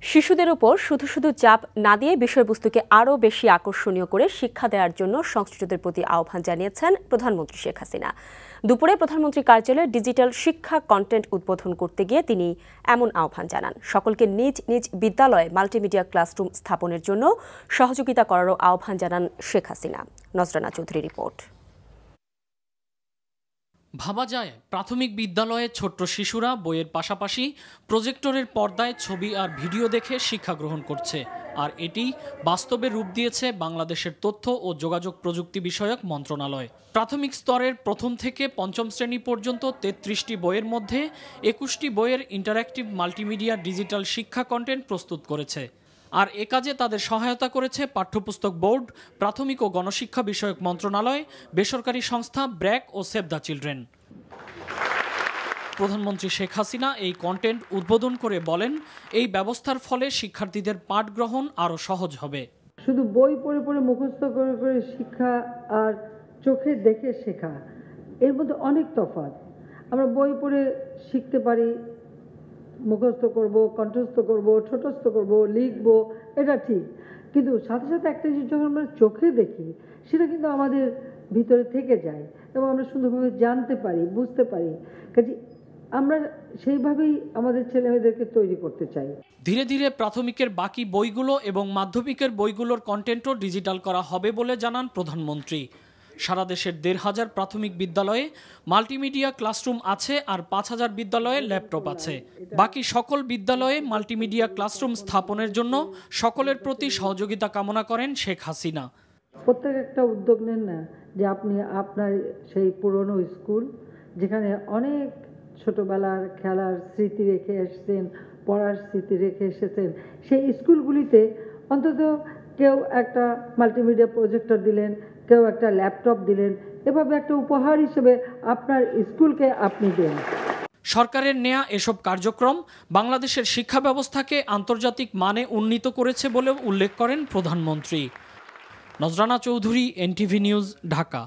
শিশুদের উপর শুধু শুধু চাপ না দিয়ে বিষয়বস্তুকে আরও বেশি আকর্ষণীয় করে শিক্ষা দেওয়ার জন্য সংশ্লিষ্টদের প্রতি আহ্বান জানিয়েছেন প্রধানমন্ত্রী শেখ হাসিনা। দুপুরে প্রধানমন্ত্রীর কার্যালয়ে ডিজিটাল শিক্ষা কন্টেন্ট উদ্বোধন করতে গিয়ে তিনি এমন আহ্বান জানান। সকলকে নিজ নিজ বিদ্যালয়ে মাল্টিমিডিয়া ক্লাসরুম স্থাপনের জন্য সহযোগিতা করারও আহ্বান জানান শেখ হাসিনা। নজরানা চৌধুরী রিপোর্ট। ভাবা যায় প্রাথমিক বিদ্যালয়ে ছোট্ট শিশুরা বইয়ের পাশাপাশি প্রজেক্টরের পর্দায় ছবি আর ভিডিও দেখে শিক্ষা গ্রহণ করছে, আর এটি বাস্তবে রূপ দিয়েছে বাংলাদেশের তথ্য ও যোগাযোগ প্রযুক্তি বিষয়ক মন্ত্রণালয়। প্রাথমিক স্তরের প্রথম থেকে পঞ্চম শ্রেণী পর্যন্ত ৩৩টি বইয়ের মধ্যে ২১টি বইয়ের ইন্টারঅ্যাক্টিভ মাল্টিমিডিয়া ডিজিটাল শিক্ষা কন্টেন্ট প্রস্তুত করেছে। আর এ কাজে তাদের সহায়তা করেছে পাঠ্যপুস্তক বোর্ড, প্রাথমিক ও গণশিক্ষা বিষয়ক মন্ত্রণালয়, বেসরকারি সংস্থা ব্র্যাক ও সেভ দ্য চিলড্রেন। প্রধানমন্ত্রী শেখ হাসিনা এই কন্টেন্ট উদ্বোধন করে বলেন, এই ব্যবস্থার ফলে শিক্ষার্থীদের পাঠ গ্রহণ আরও সহজ হবে। শুধু বই পড়ে পড়ে মুখস্থ করে করে শিক্ষা আর চোখে দেখে শেখা, এর মধ্যে অনেক তফাৎ। আমরা বই পড়ে শিখতে পারি, মুখস্থ করব, কণ্ঠস্থ করব, ছোটস্থ করব, লিখব, এটা ঠিক, কিন্তু সাথে সাথে একটা জিনিস যখন আমরা চোখে দেখি সেটা কিন্তু আমাদের ভিতরে থেকে যায় এবং আমরা সুন্দরভাবে জানতে পারি, বুঝতে পারি। কাজে আমরা সেইভাবেই আমাদের ছেলেমেয়েদেরকে তৈরি করতে চাই। ধীরে ধীরে প্রাথমিকের বাকি বইগুলো এবং মাধ্যমিকের বইগুলোর কন্টেন্টও ডিজিটাল করা হবে বলে জানান প্রধানমন্ত্রী। সারা দেশের ১৫০০ প্রাথমিক বিদ্যালয়ে মাল্টিমিডিয়া ক্লাসরুম আছে আর ৫০০০ বিদ্যালয়ে ল্যাপটপ আছে। বাকি সকল বিদ্যালয়ে মাল্টিমিডিয়া ক্লাসরুম স্থাপনের জন্য সকলের প্রতি সহযোগিতা কামনা করেন শেখ হাসিনা। প্রত্যেক একটা উদ্যোগ নেন না, যে আপনি আপনার সেই পুরনো স্কুল যেখানে অনেক ছোটবেলার খেলার স্মৃতি রেখে এসেছেন, পড়ার স্মৃতি রেখে এসেছেন, সেই স্কুলগুলিতে অন্তত কেউ একটা মাল্টিমিডিয়া প্রজেক্টর দিলেন, কেউ একটা ল্যাপটপ দিলেন, এভাবে একটা উপহার হিসেবে আপনার স্কুলকে আপনি দেন। সরকারের নেয়া এসব কার্যক্রম বাংলাদেশের শিক্ষা ব্যবস্থাকে আন্তর্জাতিক মানে উন্নীত করেছে বলেও উল্লেখ করেন প্রধানমন্ত্রী। নজরানা চৌধুরী, এনটিভি নিউজ, ঢাকা।